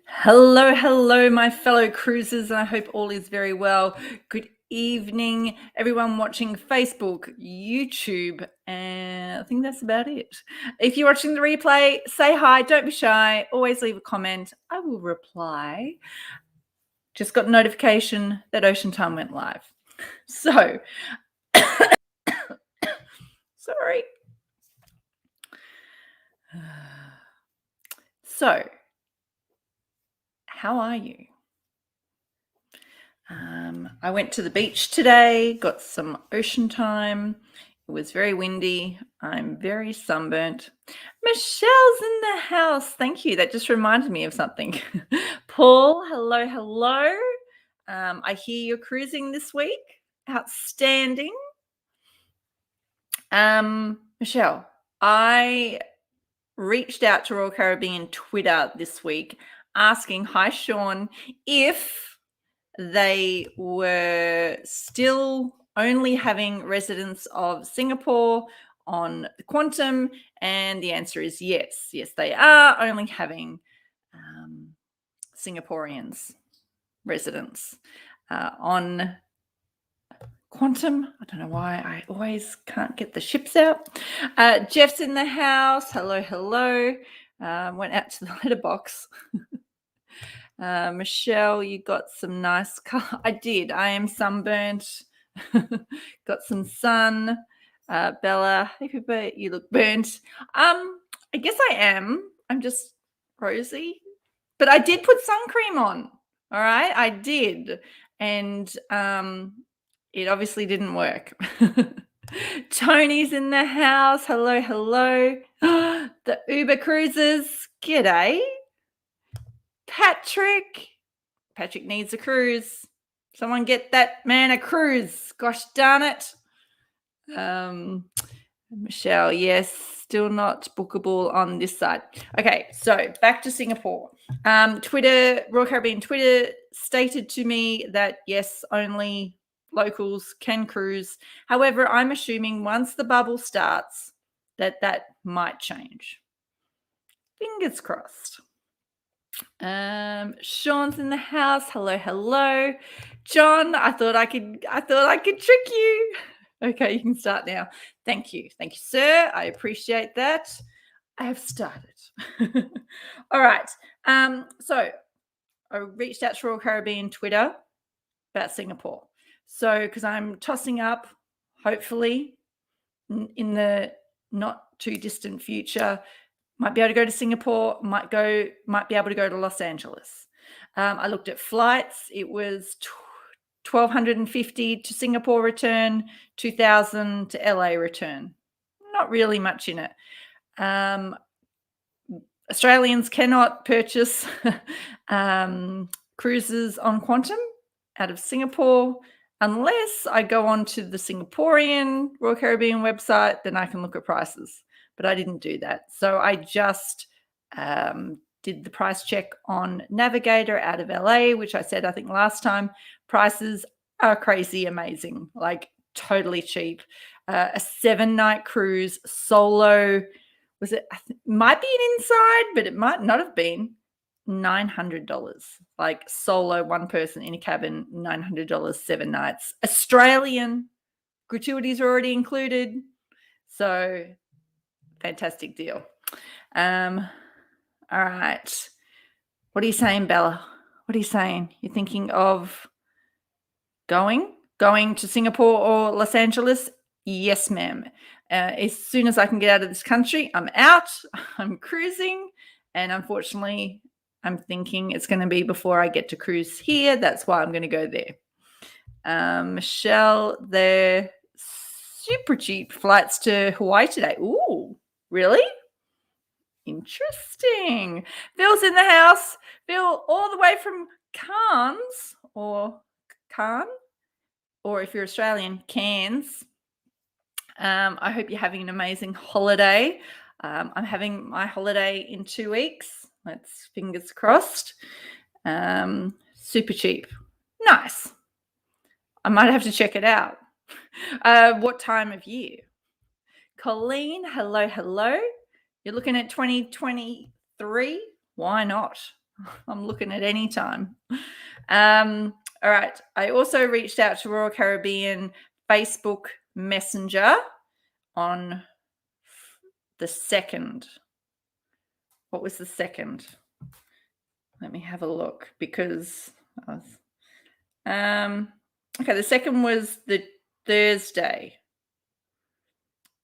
Hello, hello, my fellow cruisers, and I hope all is very well. Good evening, everyone watching Facebook, YouTube, and I think that's about it. If you're watching the replay, say hi, don't be shy, always leave a comment. I will reply. Just got notification that Ocean Time went live. So, sorry. So, how are you? I went to the beach today, got some ocean time. It was very windy. I'm very sunburnt. Michelle's in the house. Thank you. That just reminded me of something. Paul, hello, hello. I hear you're cruising this week. Outstanding. Michelle, I reached out to Royal Caribbean Twitter this week asking, hi, Sean, if they were still only having residents of Singapore on the Quantum, and the answer is yes. Yes, they are only having Singaporeans residents on Quantum. I don't know why I always can't get the ships out. Jeff's in the house. Hello, hello. Went out to the letterbox. Michelle, you got some nice color. I did. I am sunburnt. Got some sun. Bella, hey, you look burnt. I guess I am. I'm just rosy. But I did put sun cream on. All right. I did. And it obviously didn't work. Tony's in the house. Hello, hello. The Uber cruisers. G'day. Patrick needs a cruise. Someone get that man a cruise. Gosh darn it. Michelle, yes, still not bookable on this side. Okay, so back to Singapore. Royal Caribbean Twitter stated to me that yes, only locals can cruise. However, I'm assuming once the bubble starts that might change. Fingers crossed. Sean's in the house. Hello, hello. John, I thought I could trick you. Okay, you can start now. Thank you, sir. I appreciate that. I have started. All right. So I reached out to Royal Caribbean Twitter about Singapore. So because I'm tossing up, hopefully, in the not too distant future, might be able to go to Singapore, might be able to go to Los Angeles. I looked at flights. It was 1,250 to Singapore return, 2,000 to LA return. Not really much in it. Australians cannot purchase cruises on Quantum out of Singapore unless I go on to the Singaporean Royal Caribbean website, then I can look at prices. But I didn't do that. So I just did the price check on Navigator out of LA, which I said, I think last time, prices are crazy amazing, like totally cheap. A 7-night cruise solo, might be an inside, but it might not have been. $900, like solo, one person in a cabin, $900, 7 nights. Australian, gratuities are already included. So fantastic deal. All right. What are you saying, Bella? What are you saying? You're thinking of going to Singapore or Los Angeles? Yes, ma'am. As soon as I can get out of this country, I'm out. I'm cruising. And unfortunately, I'm thinking it's going to be before I get to cruise here. That's why I'm going to go there. Michelle, they're super cheap flights to Hawaii today. Ooh, really? Interesting. Phil's in the house. Phil, all the way from Cairns or Cairn, or if you're Australian, Cairns. I hope you're having an amazing holiday. I'm having my holiday in 2 weeks. Let's fingers crossed. Super cheap. Nice. I might have to check it out. What time of year? Colleen, hello, hello. You're looking at 2023? Why not? I'm looking at any time. All right. I also reached out to Royal Caribbean Facebook Messenger on the 2nd. What was the 2nd? Let me have a look because I was, okay, the 2nd was the Thursday.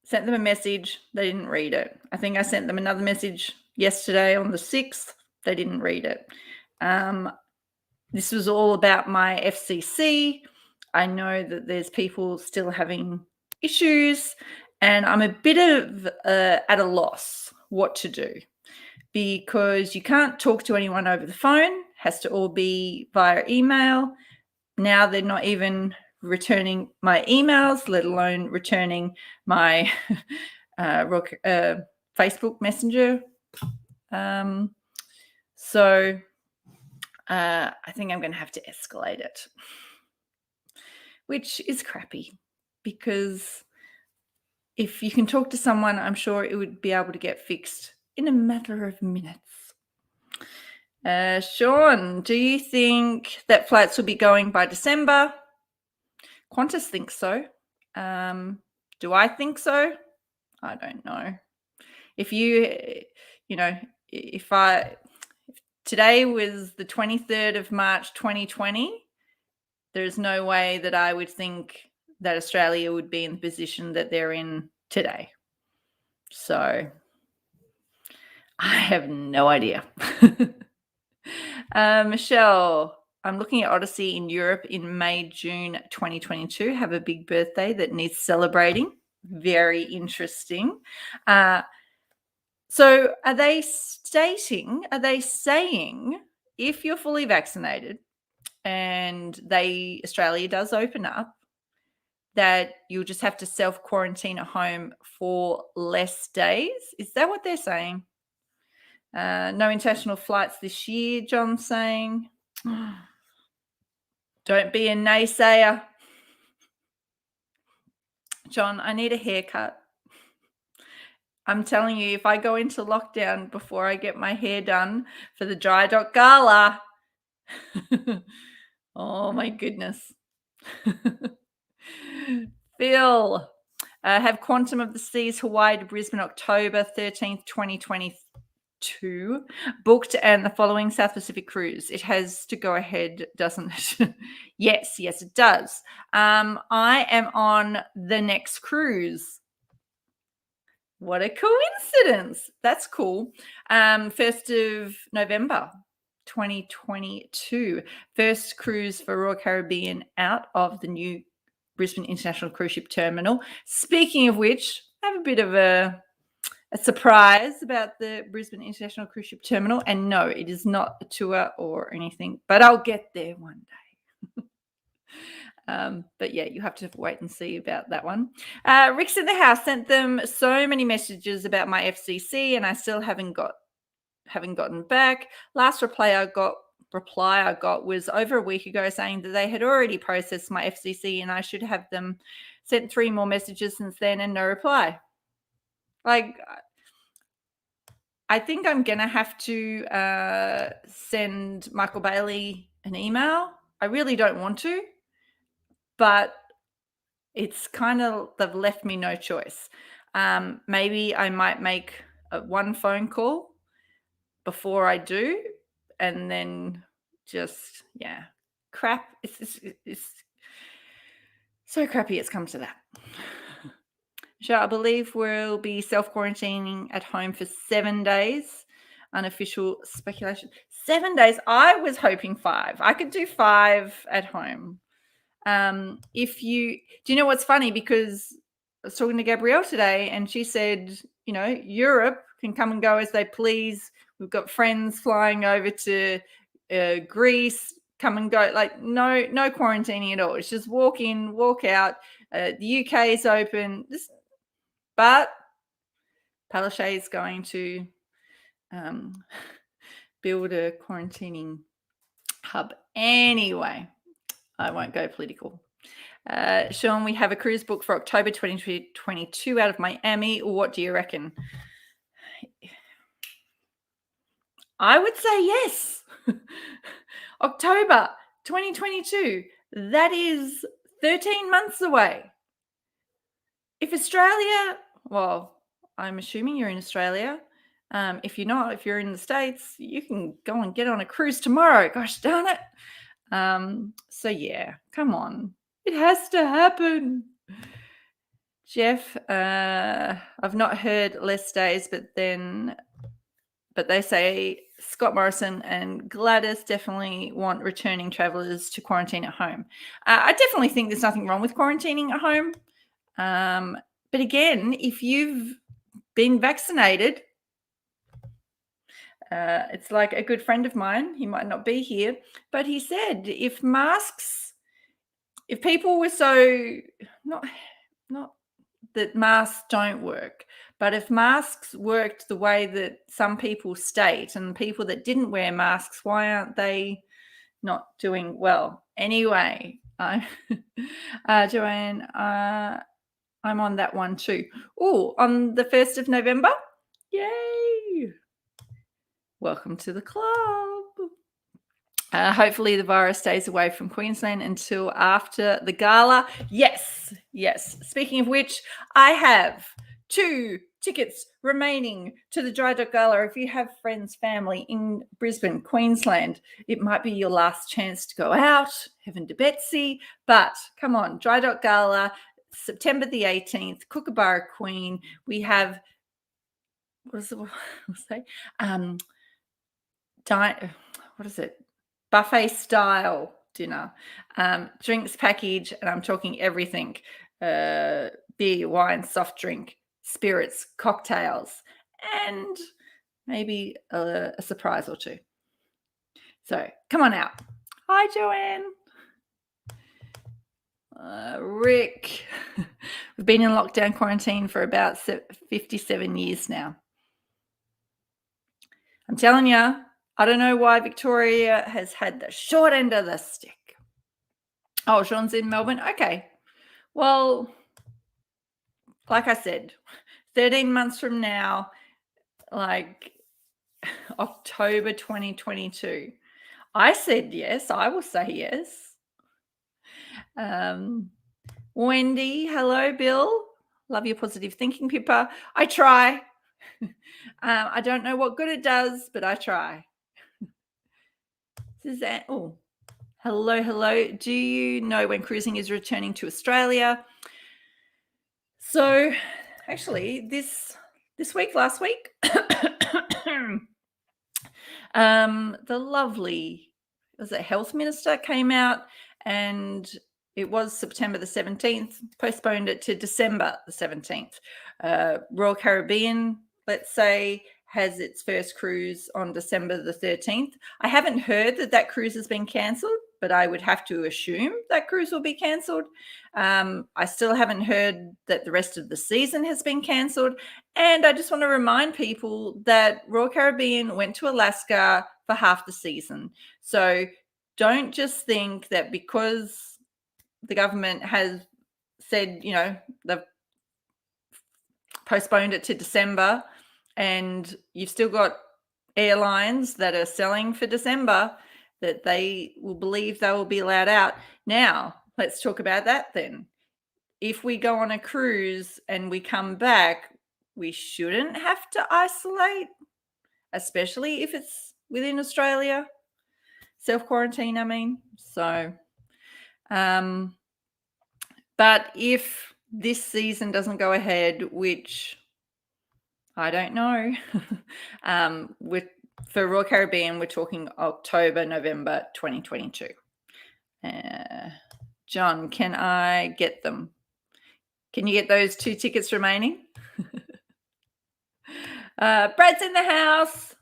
Sent them a message. They didn't read it. I think I sent them another message yesterday on the 6th. They didn't read it. This was all about my FCC. I know that there's people still having issues, and I'm a bit of at a loss what to do, because you can't talk to anyone over the phone. Has to all be via email. Now they're not even returning my emails, let alone returning my Facebook Messenger. So I think I'm going to have to escalate it, which is crappy, because if you can talk to someone, I'm sure it would be able to get fixed in a matter of minutes. Sean, do you think that flights will be going by December? Qantas thinks so. Do I think so? I don't know. If today was the 23rd of March 2020, there's no way that I would think that Australia would be in the position that they're in today. So I have no idea. Michelle, I'm looking at Odyssey in Europe in May, June 2022. Have a big birthday that needs celebrating. Very interesting. So are they saying if you're fully vaccinated and Australia does open up, that you'll just have to self-quarantine at home for less days? Is that what they're saying? No international flights this year, John's saying. Don't be a naysayer. John, I need a haircut. I'm telling you, if I go into lockdown before I get my hair done for the Dry Dock Gala, oh my goodness. Phil, have Quantum of the Seas Hawaii to Brisbane October 13th, 2022 booked, and the following South Pacific cruise. It has to go ahead, doesn't it? Yes, it does. I am on the next cruise. What a coincidence. That's cool. 1st of November 2022. First cruise for Royal Caribbean out of the new Brisbane International Cruise Ship Terminal. Speaking of which, I have a bit of a surprise about the Brisbane International Cruise Ship Terminal. And no, it is not a tour or anything, but I'll get there one day. But yeah, you have to wait and see about that one. Rick's in the house, sent them so many messages about my FCC, and I still haven't gotten back. Last reply I got was over a week ago, saying that they had already processed my FCC and I should have them sent 3 more messages since then, and no reply. Like, I think I'm gonna have to send Michael Bailey an email. I really don't want to, but it's kind of, they've left me no choice. Maybe I might make one phone call before I do, and then just, yeah, crap. It's so crappy it's come to that. Michelle, I believe we'll be self-quarantining at home for 7 days. Unofficial speculation. 7 days. I was hoping 5. I could do 5 at home. Do you know what's funny? Because I was talking to Gabrielle today, and she said, Europe can come and go as they please. We've got friends flying over to Greece, come and go. Like, no quarantining at all. It's just walk in, walk out. The UK is open. But Palaszczuk is going to build a quarantining hub anyway. I won't go political. Sean, we have a cruise book for October 2022 out of Miami. What do you reckon? I would say yes. October 2022. That is 13 months away. If Australia, well, I'm assuming you're in Australia. If you're not, if you're in the States, you can go and get on a cruise tomorrow. Gosh darn it. So yeah, come on. It has to happen. Jeff, I've not heard less days, but they say Scott Morrison and Gladys definitely want returning travelers to quarantine at home. I definitely think there's nothing wrong with quarantining at home. But again, if you've been vaccinated, it's like a good friend of mine, he might not be here, but he said if people were so, not that masks don't work, but if masks worked the way that some people state, and people that didn't wear masks, why aren't they not doing well? Anyway, Joanne, I'm on that one too. Oh, on the 1st of November. Yay. Welcome to the club. Hopefully the virus stays away from Queensland until after the gala. Yes. Speaking of which, I have 2 tickets remaining to the Dry Dock Gala. If you have friends, family in Brisbane, Queensland, it might be your last chance to go out, heaven to Betsy. But come on, Dry Dock Gala, September the 18th, Kookaburra Queen. We have, what is it? Buffet style dinner, drinks package, and I'm talking everything: beer, wine, soft drink, spirits, cocktails, and maybe a surprise or 2. So come on out. Hi, Joanne. Rick, we've been in lockdown quarantine for about 57 years now. I'm telling you, I don't know why Victoria has had the short end of the stick. Oh, Sean's in Melbourne. Okay. Well, like I said, 13 months from now, like October 2022. I said yes. I will say yes. Wendy, hello, Bill. Love your positive thinking, Pippa. I try. I don't know what good it does, but I try. Suzanne, oh, hello. Do you know when cruising is returning to Australia? So, actually, this week, last week, the lovely, was it health minister came out, and it was September the 17th, postponed it to December the 17th. Royal Caribbean, let's say, has its first cruise on December the 13th. I haven't heard that cruise has been cancelled, but I would have to assume that cruise will be cancelled. I still haven't heard that the rest of the season has been cancelled. And I just want to remind people that Royal Caribbean went to Alaska for half the season. So don't just think that because the government has said, they've postponed it to December, and you've still got airlines that are selling for December, that they will believe they will be allowed out. Now, let's talk about that then. If we go on a cruise and we come back, we shouldn't have to isolate, especially if it's within Australia. Self-quarantine, I mean. So, but if this season doesn't go ahead, which I don't know, for Royal Caribbean, we're talking October, November 2022. John, can I get them? Can you get those 2 tickets remaining? Brad's in the house.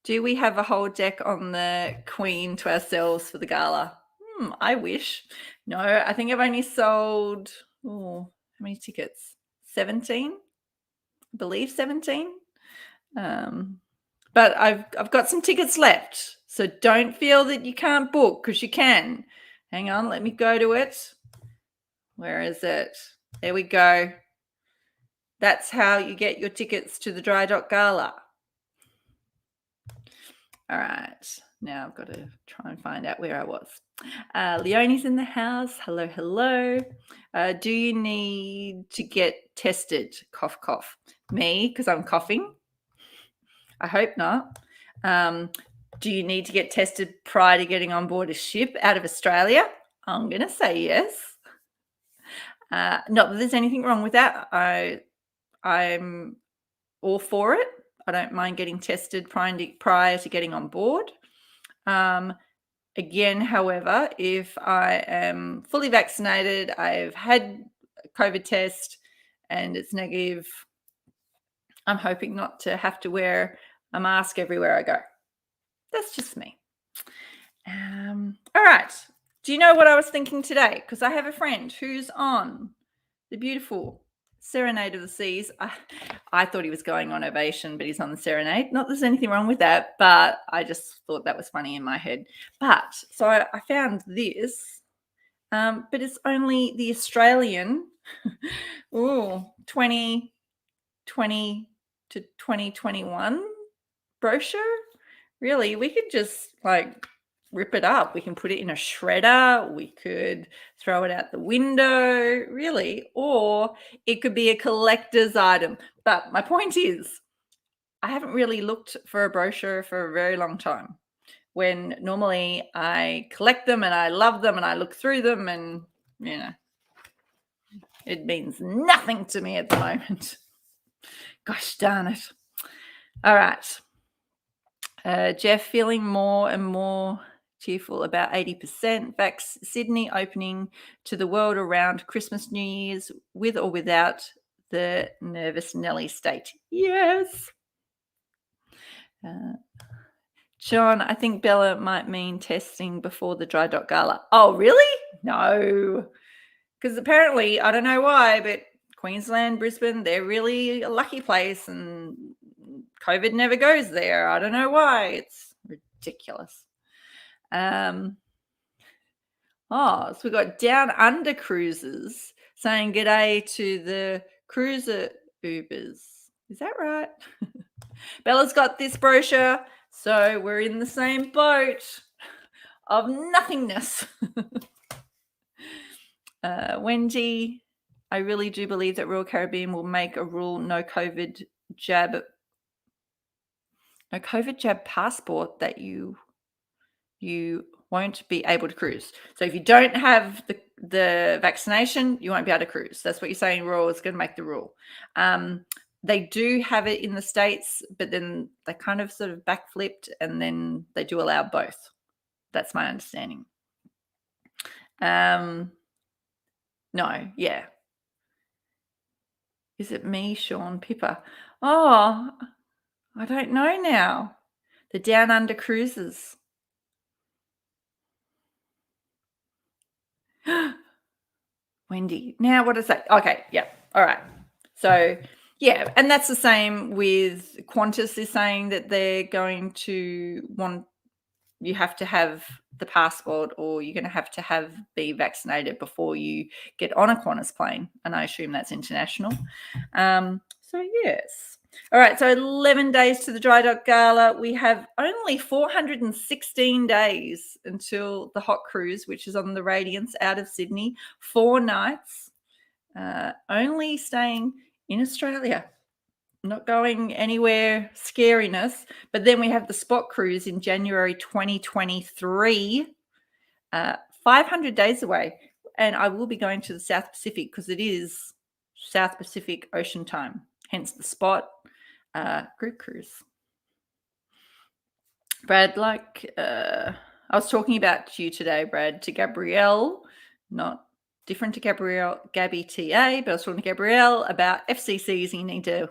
Do we have a whole deck on the Queen to ourselves for the gala? I wish. No, I think I've only sold, how many tickets? 17? I believe 17. But I've got some tickets left. So don't feel that you can't book, because you can. Hang on, let me go to it. Where is it? There we go. That's how you get your tickets to the Dry Dock Gala. All right. Now I've got to try and find out where I was. Leonie's in the house. Hello, hello. Do you need to get tested? Cough, cough. Me, because I'm coughing? I hope not. Do you need to get tested prior to getting on board a ship out of Australia? I'm going to say yes. Not that there's anything wrong with that. I'm all for it. I don't mind getting tested prior to getting on board. Again, however, if I am fully vaccinated, I've had a COVID test and it's negative, I'm hoping not to have to wear a mask everywhere I go. That's just me. All right. Do you know what I was thinking today? Because I have a friend who's on the beautiful Serenade of the Seas. I thought he was going on Ovation, but he's on the Serenade. Not that there's anything wrong with that, but I just thought that was funny in my head. But so I found this, but it's only the Australian 2020 to 2021 brochure. Really, we could just rip it up. We can put it in a shredder. We could throw it out the window, really, or it could be a collector's item. But my point is, I haven't really looked for a brochure for a very long time, when normally I collect them and I love them and I look through them and, it means nothing to me at the moment. Gosh darn it. All right. Jeff, feeling more and more cheerful about 80%. Sydney opening to the world around Christmas, New Year's, with or without the nervous Nelly state. Yes. John, I think Bella might mean testing before the Dry Dock Gala. Oh, really? No. Because apparently, I don't know why, but Queensland, Brisbane, they're really a lucky place and COVID never goes there. I don't know why. It's ridiculous. So we got Down Under Cruises saying g'day to the cruiser Ubers. Is that right? Bella's got this brochure, so we're in the same boat of nothingness. Wendy, I really do believe that Royal Caribbean will make a rule no COVID jab passport that you won't be able to cruise. So if you don't have the vaccination, you won't be able to cruise. That's what you're saying. Royal is going to make the rule. They do have it in the States, but then they kind of sort of backflipped, and then they do allow both. That's my understanding. No, yeah. Is it me, Sean Pippa? Oh, I don't know now. The Down Under Cruises. Wendy. Now, what is that? Okay, yeah. All right. So, yeah, and that's the same with Qantas is saying that they're going to want you have to have the passport, or you're going to have be vaccinated before you get on a Qantas plane. And I assume that's international. So, yes. All right. So 11 days to the Dry Dock Gala. We have only 416 days until the hot cruise, which is on the Radiance out of Sydney. 4 nights. Only staying in Australia. Not going anywhere scariness. But then we have the Spot Cruise in January 2023, 500 days away. And I will be going to the South Pacific because it is South Pacific Ocean time, hence the Spot group cruise. Brad, I was talking about you today, Brad, to Gabrielle, not different to Gabby TA, but I was talking to Gabrielle about FCCs. You need to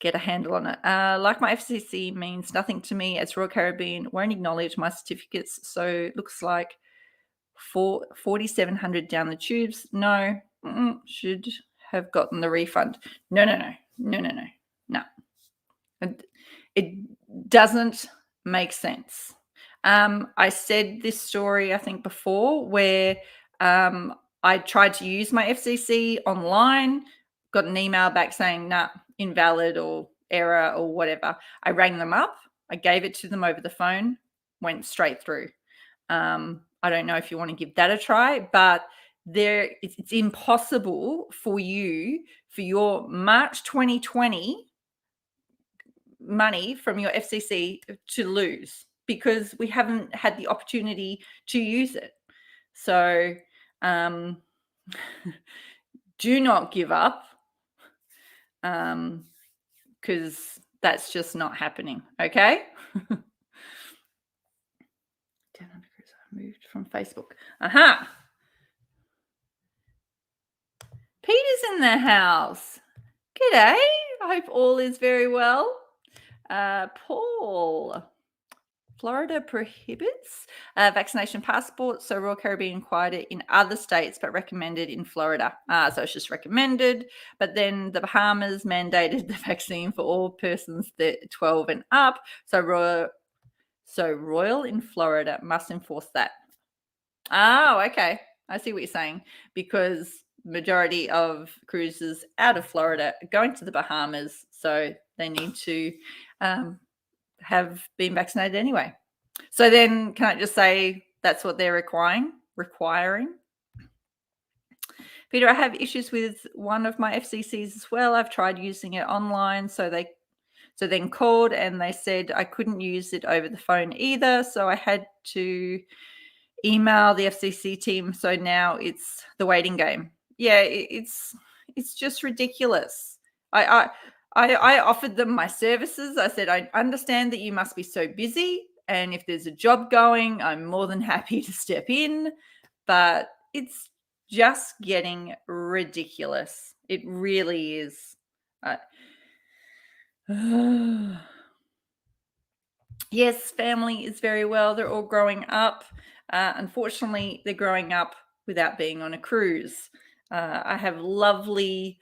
get a handle on it. Like my FCC means nothing to me, as Royal Caribbean won't acknowledge my certificates. So it looks like 4,700 down the tubes. No, should have gotten the refund. No. It doesn't make sense. I said this story, I think, before, where I tried to use my FCC online, got an email back saying, nah, invalid or error or whatever. I rang them up I gave it to them over the phone, went straight through. I don't know if you want to give that a try, but it's impossible for your March 2020 money from your FCC to lose because we haven't had the opportunity to use it. So do not give up because that's just not happening. Okay. Moved from Facebook. Aha. Peter's in the house. G'day. I hope all is very well. Paul. Florida prohibits vaccination passports, so Royal Caribbean inquired it in other states but recommended in Florida. So it's just recommended, but then the Bahamas mandated the vaccine for all persons 12 and up. So Royal in Florida must enforce that. Oh, okay. I see what you're saying, because majority of cruises out of Florida are going to the Bahamas, so they need to have been vaccinated anyway. So then can I just say that's what they're requiring? Peter, I have issues with one of my FCCs as well. I've tried using it online, so then called and they said I couldn't use it over the phone either, so I had to email the FCC team. So now it's the waiting game. Yeah, it's just ridiculous. I offered them my services. I said, I understand that you must be so busy, and if there's a job going, I'm more than happy to step in, but it's just getting ridiculous. It really is. Yes, family is very well. They're all growing up. Unfortunately, they're growing up without being on a cruise. I have lovely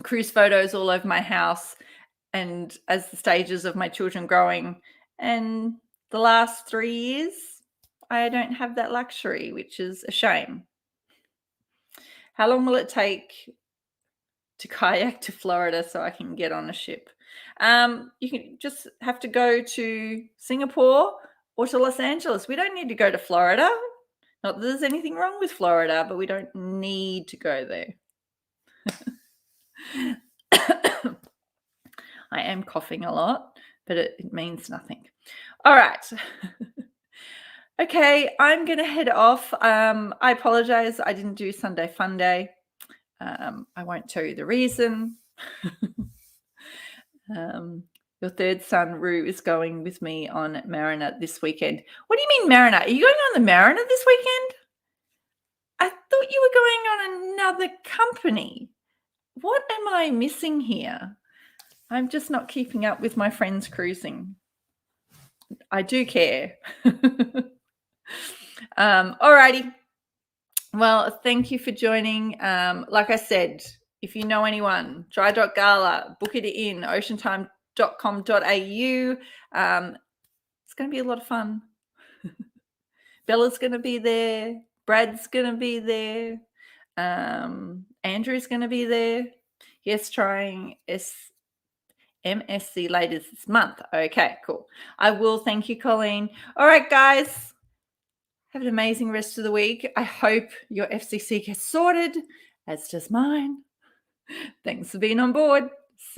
cruise photos all over my house, and as the stages of my children growing, and the last 3 years, I don't have that luxury, which is a shame. How long will it take to kayak to Florida so I can get on a ship? You can just have to go to Singapore or to Los Angeles. We don't need to go to Florida. Not that there's anything wrong with Florida, but we don't need to go there. I am coughing a lot, but it means nothing. All right. Okay, I'm going to head off. I apologize. I didn't do Sunday Fun Day. I won't tell you the reason. Your third son, Rue, is going with me on Mariner this weekend. What do you mean Mariner? Are you going on the Mariner this weekend? I thought you were going on another company. What am I missing here? I'm just not keeping up with my friends cruising. I do care. All righty. Well, thank you for joining. Like I said, if you know anyone, Dry Dock Gala, book it in, oceantime.com.au. It's going to be a lot of fun. Bella's going to be there. Brad's going to be there. Andrew's going to be there. Yes, trying MSC later this month. Okay, cool. I will. Thank you, Colleen. All right, guys. Have an amazing rest of the week. I hope your FCC gets sorted, as does mine. Thanks for being on board.